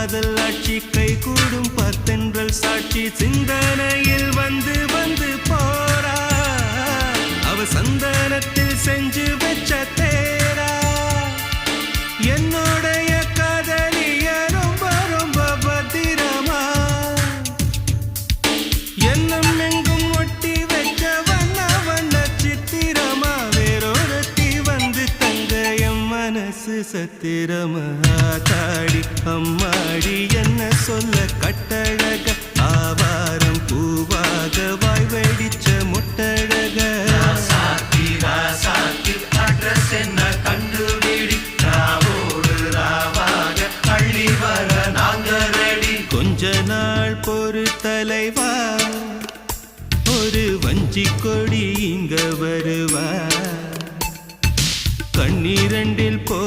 காதல் ஆட்சி கை கூடும் பத்தென்றல் சாட்சி சிந்தனையில் வந்து வந்து போரா அவ சந்தனத்தில் செஞ்சு வச்ச தேரா என்னுடைய காதலிய ரொம்ப ரொம்ப பத்திரமா என்னும் எங்கும் ஒட்டி வச்ச வண்ண வண்ண சித்திரமா வேறொருத்தி வந்து தங்க என் மனசு சத்திரமா தாடி அம்மாடி என்ன சொல்ல கட்டழக ஆவாரம் பூவாக வாய் வெடிச்ச முட்டழக அட்ரஸ் என்ன கண்டுபிடி ராவோடு ராவாக அள்ளி வர நாங்க ரெடி கொஞ்ச நாள் பொறு தலைவா ஒரு வஞ்சி கொடி இங்க வருவா கண்ணீரண்டில் போ